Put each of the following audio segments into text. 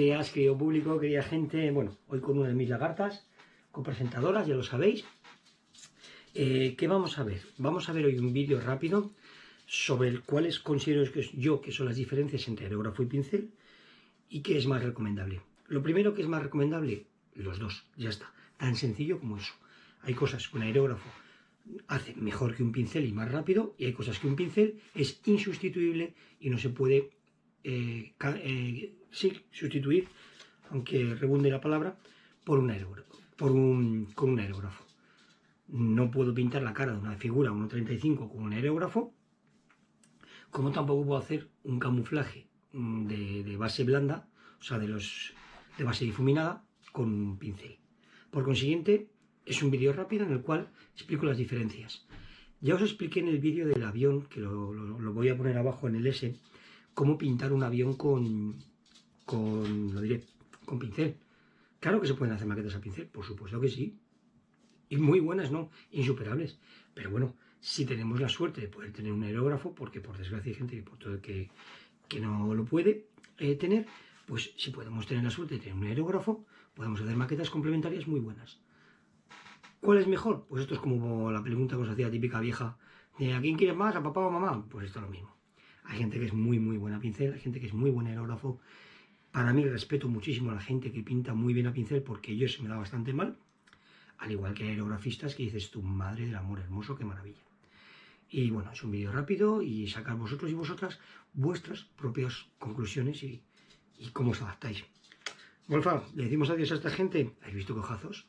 días, querido público, querida gente. Bueno, hoy con una de mis lagartas, copresentadoras, ya lo sabéis. ¿Qué vamos a ver? Vamos a ver hoy un vídeo rápido sobre cuáles considero que son las diferencias entre aerógrafo y pincel y qué es más recomendable. Lo primero que es más recomendable, los dos, ya está, tan sencillo como eso. Hay cosas que un aerógrafo hace mejor que un pincel y más rápido, y hay cosas que un pincel es insustituible y no se puede sustituir, aunque rebunde la palabra, por un aerógrafo, con un aerógrafo. No puedo pintar la cara de una figura 1.35 con un aerógrafo, como tampoco puedo hacer un camuflaje de base blanda, o sea, de base difuminada, con un pincel. Por consiguiente, es un vídeo rápido en el cual explico las diferencias. Ya os expliqué en el vídeo del avión, que lo voy a poner abajo en el S, cómo pintar un avión con pincel. Claro que se pueden hacer maquetas a pincel, por supuesto que sí. Y muy buenas, ¿no? Insuperables. Pero bueno, si tenemos la suerte de poder tener un aerógrafo, porque por desgracia hay gente por todo que no lo puede tener, pues si podemos tener la suerte de tener un aerógrafo, podemos hacer maquetas complementarias muy buenas. ¿Cuál es mejor? Pues esto es como la pregunta que os hacía típica vieja, de ¿a quién quieres más, a papá o a mamá? Pues esto es lo mismo. Hay gente que es muy buena a pincel, hay gente que es muy buen aerógrafo. Para mí respeto muchísimo a la gente que pinta muy bien a pincel, porque yo se me da bastante mal, al igual que aerografistas que dices, tu madre del amor hermoso, qué maravilla. Y bueno, es un vídeo rápido y sacar vosotros y vosotras vuestras propias conclusiones y cómo os adaptáis. Wolfa, le decimos adiós a esta gente. ¿Habéis visto qué ojazos?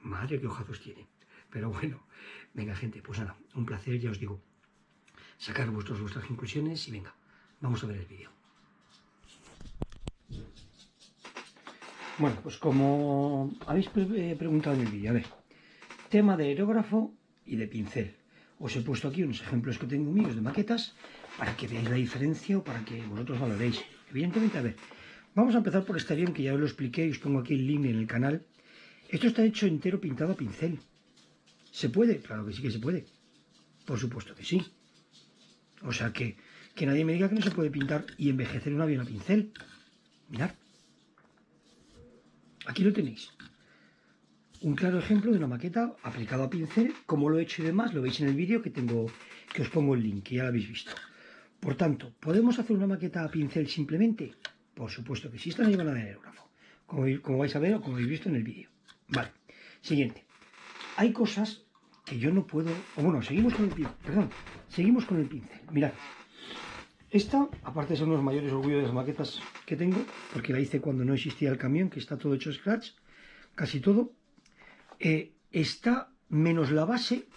Madre, qué ojazos tiene. Pero bueno, venga gente, pues nada, un placer, ya os digo. Sacar vuestras conclusiones y venga, vamos a ver el vídeo. Bueno, pues como habéis preguntado en el vídeo, a ver, tema de aerógrafo y de pincel. Os he puesto aquí unos ejemplos que tengo míos de maquetas para que veáis la diferencia o para que vosotros valoréis. Evidentemente, a ver, vamos a empezar por este avión que ya os lo expliqué y os pongo aquí el link en el canal. Esto está hecho entero pintado a pincel. ¿Se puede? Claro que sí que se puede. Por supuesto que sí. O sea que nadie me diga que no se puede pintar y envejecer un avión a pincel. Mirad. Aquí lo tenéis. Un claro ejemplo de una maqueta aplicada a pincel, como lo he hecho y demás, lo veis en el vídeo que os pongo el link, que ya lo habéis visto. Por tanto, ¿podemos hacer una maqueta a pincel simplemente? Por supuesto que sí, esta no lleva nada de aerógrafo, como vais a ver o como habéis visto en el vídeo. Vale, siguiente. Hay cosas que yo no puedo... Bueno, seguimos con el pincel. Mirad. Esta, aparte de ser uno de los mayores orgullos de las maquetas que tengo, porque la hice cuando no existía el camión, que está todo hecho scratch, casi todo, está menos la base,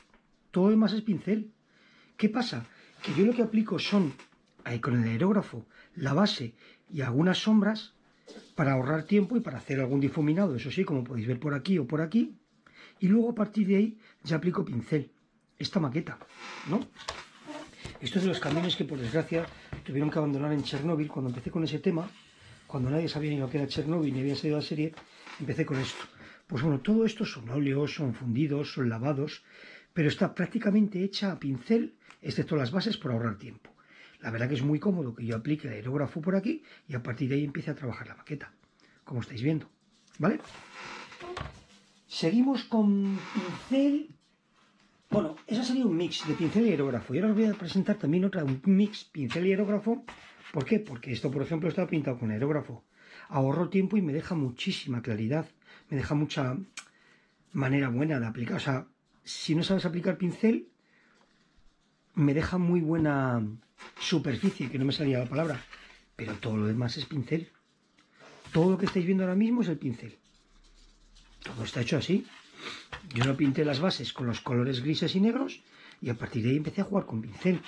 todo lo demás es pincel. ¿Qué pasa? Que yo lo que aplico son, con el aerógrafo, la base y algunas sombras para ahorrar tiempo y para hacer algún difuminado, eso sí, como podéis ver por aquí o por aquí, y luego a partir de ahí ya aplico pincel. Esta maqueta, ¿no? Esto es de los camiones que por desgracia tuvieron que abandonar en Chernóbil. Cuando empecé con ese tema, cuando nadie sabía ni lo que era Chernóbil ni había salido la serie, empecé con esto. Pues bueno, todo esto son óleos, son fundidos, son lavados, pero está prácticamente hecha a pincel, excepto las bases, por ahorrar tiempo. La verdad que es muy cómodo que yo aplique el aerógrafo por aquí y a partir de ahí empiece a trabajar la maqueta, como estáis viendo, ¿vale? Seguimos con pincel. Bueno, eso sería un mix de pincel y aerógrafo. Y ahora os voy a presentar también un mix pincel y aerógrafo. ¿Por qué? Porque esto, por ejemplo, está pintado con aerógrafo. Ahorro tiempo y me deja muchísima claridad. Me deja mucha manera buena de aplicar. O sea, si no sabes aplicar pincel, me deja muy buena superficie, que no me salía la palabra. Pero todo lo demás es pincel. Todo lo que estáis viendo ahora mismo es el pincel. Todo está hecho así. Yo no pinté las bases con los colores grises y negros y a partir de ahí empecé a jugar con pincel.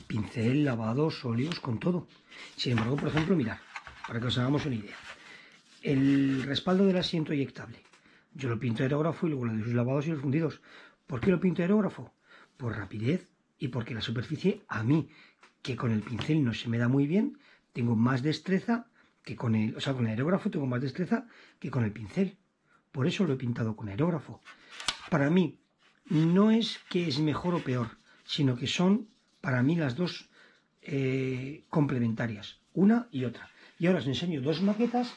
Pincel, lavados, óleos, con todo. Sin embargo, por ejemplo, mirad, para que os hagamos una idea. El respaldo del asiento eyectable. Yo lo pinto aerógrafo y luego le doy sus lavados y los fundidos. ¿Por qué lo pinto aerógrafo? Por rapidez y porque la superficie, a mí, que con el pincel no se me da muy bien, tengo más destreza que con el... O sea, con el aerógrafo tengo más destreza que con el pincel. Por eso lo he pintado con aerógrafo. Para mí, no es que es mejor o peor, sino que son, para mí, las dos complementarias, una y otra. Y ahora os enseño dos maquetas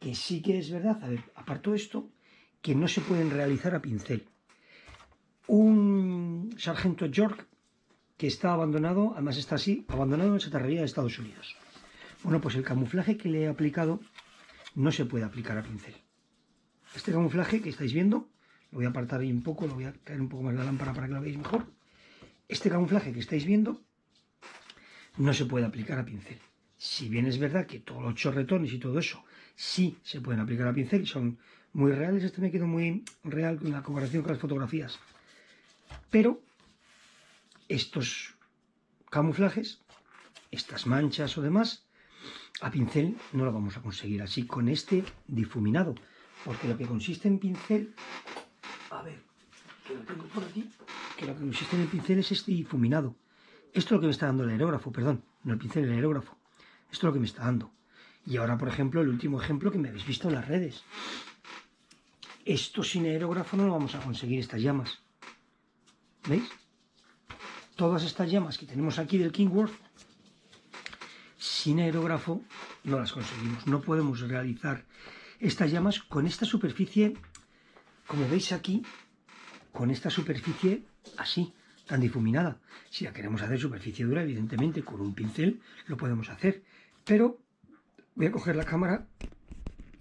que sí que es verdad, a ver, aparto esto, que no se pueden realizar a pincel. Un sargento York que está abandonado, además está así, abandonado en chatarrería de Estados Unidos. Bueno, pues el camuflaje que le he aplicado no se puede aplicar a pincel. Este camuflaje que estáis viendo, lo voy a apartar ahí un poco, lo voy a caer un poco más la lámpara para que lo veáis mejor. Este camuflaje que estáis viendo no se puede aplicar a pincel. Si bien es verdad que todos los chorretones y todo eso sí se pueden aplicar a pincel y son muy reales, este me quedó muy real en la comparación con las fotografías. Pero estos camuflajes, estas manchas o demás, a pincel no lo vamos a conseguir así con este difuminado, porque lo que consiste en pincel, a ver, que lo tengo por aquí, que lo que consiste en el pincel es este difuminado. Esto es lo que me está dando el aerógrafo, perdón, no el pincel, el aerógrafo. Esto es lo que me está dando. Y ahora, por ejemplo, el último ejemplo que me habéis visto en las redes. Esto sin aerógrafo no lo vamos a conseguir, estas llamas. ¿Veis? Todas estas llamas que tenemos aquí del Kingworth, sin aerógrafo no las conseguimos. No podemos realizar estas llamas con esta superficie, como veis aquí, con esta superficie así, tan difuminada. Si la queremos hacer superficie dura, evidentemente con un pincel lo podemos hacer. Pero voy a coger la cámara,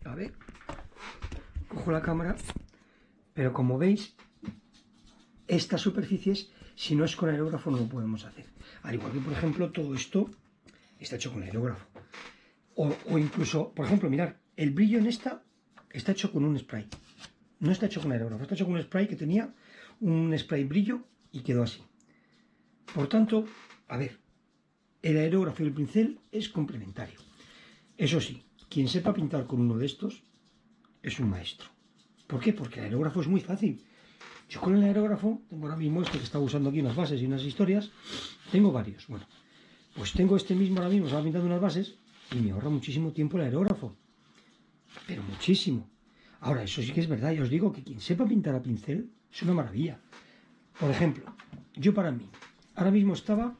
a ver, cojo la cámara, pero como veis, estas superficies, si no es con aerógrafo, no lo podemos hacer. Al igual que, por ejemplo, todo esto está hecho con aerógrafo. O incluso, por ejemplo, mirad, el brillo en esta está hecho con un spray. No está hecho con aerógrafo, está hecho con un spray que tenía un spray brillo y quedó así. Por tanto, a ver, el aerógrafo y el pincel es complementario. Eso sí, quien sepa pintar con uno de estos es un maestro. ¿Por qué? Porque el aerógrafo es muy fácil. Yo con el aerógrafo, tengo ahora mismo este que está usando aquí unas bases y unas historias, tengo varios. Bueno, pues tengo este mismo ahora mismo, estaba pintando unas bases y me ahorra muchísimo tiempo el aerógrafo. Pero muchísimo. Ahora, eso sí que es verdad, ya os digo que quien sepa pintar a pincel es una maravilla. Por ejemplo, yo para mí, ahora mismo estaba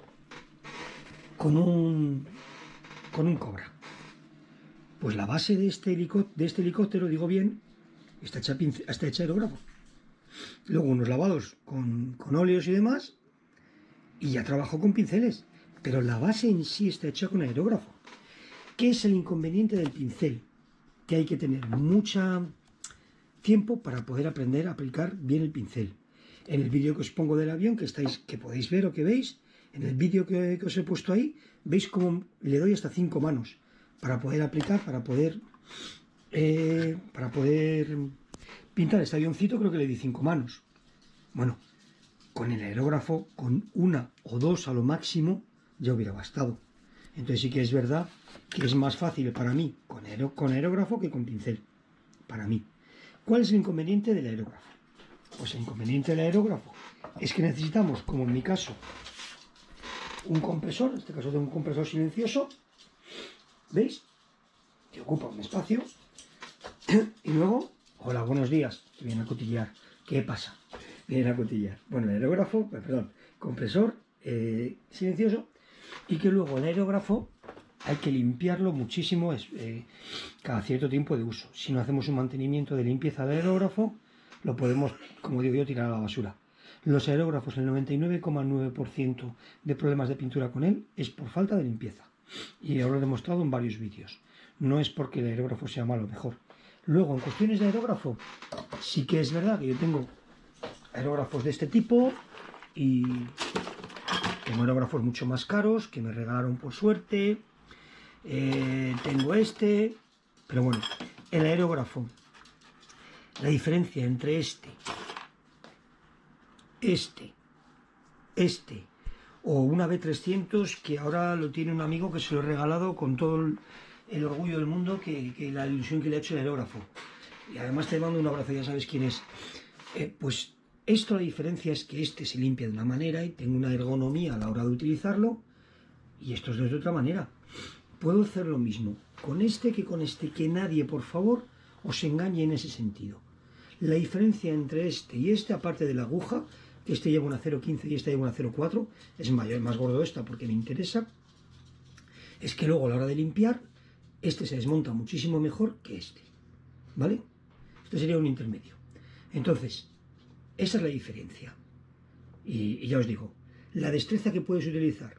con un Cobra. Pues la base de este helicóptero, digo bien, está hecha aerógrafo. Luego unos lavados con óleos y demás, y ya trabajo con pinceles. Pero la base en sí está hecha con aerógrafo. ¿Qué es el inconveniente del pincel? Que hay que tener mucho tiempo para poder aprender a aplicar bien el pincel. En el vídeo que os pongo del avión, que podéis ver o que veis, en el vídeo que os he puesto ahí, veis cómo le doy hasta 5 manos para poder aplicar, para poder pintar este avioncito. Creo que le di 5 manos. Bueno, con el aerógrafo, con una o dos a lo máximo, ya hubiera bastado. Entonces sí que es verdad que es más fácil para mí con aerógrafo que con pincel. Para mí. ¿Cuál es el inconveniente del aerógrafo? Pues el inconveniente del aerógrafo es que necesitamos, como en mi caso, un compresor. En este caso tengo un compresor silencioso. ¿Veis? Que ocupa un espacio. Y luego, hola, buenos días. Que vienen a cotillear. ¿Qué pasa? Vienen a cotillear. Bueno, el aerógrafo, perdón, compresor silencioso. Y que luego el aerógrafo hay que limpiarlo muchísimo cada cierto tiempo de uso. Si no hacemos un mantenimiento de limpieza del aerógrafo, lo podemos, como digo yo, tirar a la basura. Los aerógrafos, el 99,9% de problemas de pintura con él es por falta de limpieza. Y ahora lo he demostrado en varios vídeos. No es porque el aerógrafo sea malo o mejor. Luego, en cuestiones de aerógrafo, sí que es verdad que yo tengo aerógrafos de este tipo y tengo aerógrafos mucho más caros que me regalaron por suerte. Tengo este, pero bueno, el aerógrafo, la diferencia entre este o una B300 que ahora lo tiene un amigo que se lo he regalado con todo el orgullo del mundo, que la ilusión que le ha hecho el aerógrafo. Y además te mando un abrazo, ya sabes quién es. Pues esto, la diferencia es que este se limpia de una manera y tengo una ergonomía a la hora de utilizarlo, y esto es de otra manera. Puedo hacer lo mismo con este que con este, que nadie, por favor, os engañe en ese sentido. La diferencia entre este y este, aparte de la aguja, que este lleva una 0,15 y este lleva una 0,4, es mayor, más gordo esta porque me interesa, es que luego a la hora de limpiar Este se desmonta muchísimo mejor que este, ¿vale? Este sería un intermedio. Entonces, esa es la diferencia. Y ya os digo, la destreza que puedes utilizar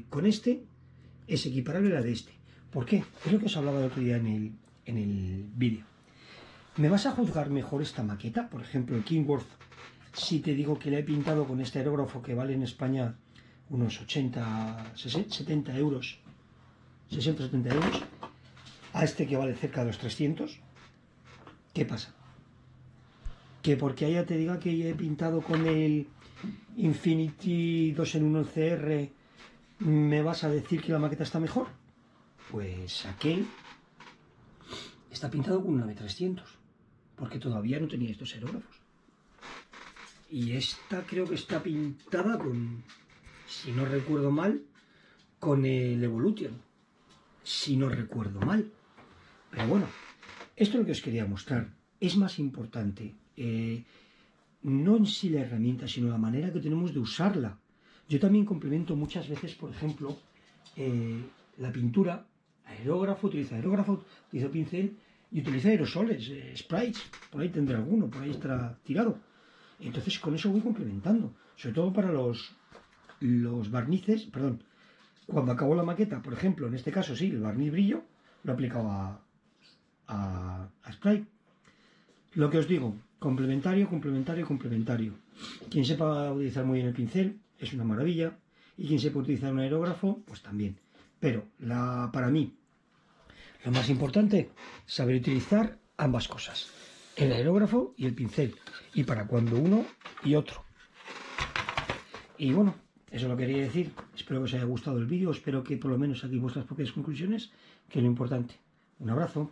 con este es equiparable a la de este. ¿Por qué? Es lo que os hablaba el otro día en el vídeo. ¿Me vas a juzgar mejor esta maqueta? Por ejemplo, el Kingworth, si te digo que le he pintado con este aerógrafo que vale en España unos 80, 70 euros, 60, 70 euros, a este que vale cerca de los 300, ¿qué pasa? Que porque allá te diga que he pintado con el Infinity 2 en 1 CR, ¿me vas a decir que la maqueta está mejor? Pues aquel está pintado con un AV300, porque todavía no tenía estos aerógrafos. Y esta creo que está pintada con, si no recuerdo mal, con el Evolution. Si no recuerdo mal. Pero bueno, esto es lo que os quería mostrar. Es más importante, no en sí la herramienta, sino la manera que tenemos de usarla. Yo también complemento muchas veces, por ejemplo, la pintura, aerógrafo, utilizo pincel y utilizo aerosoles, sprays, por ahí tendré alguno, por ahí estará tirado. Entonces con eso voy complementando, sobre todo para los barnices, perdón, cuando acabo la maqueta, por ejemplo, en este caso sí, el barniz brillo, lo he aplicado a spray. Lo que os digo, complementario, complementario, complementario. Quien sepa utilizar muy bien el pincel es una maravilla, y quien sepa utilizar un aerógrafo, pues también. Pero para mí, lo más importante, saber utilizar ambas cosas, el aerógrafo y el pincel, y para cuando uno y otro. Y bueno, eso lo quería decir. Espero que os haya gustado el vídeo, espero que por lo menos saquéis vuestras propias conclusiones, que es lo importante. Un abrazo.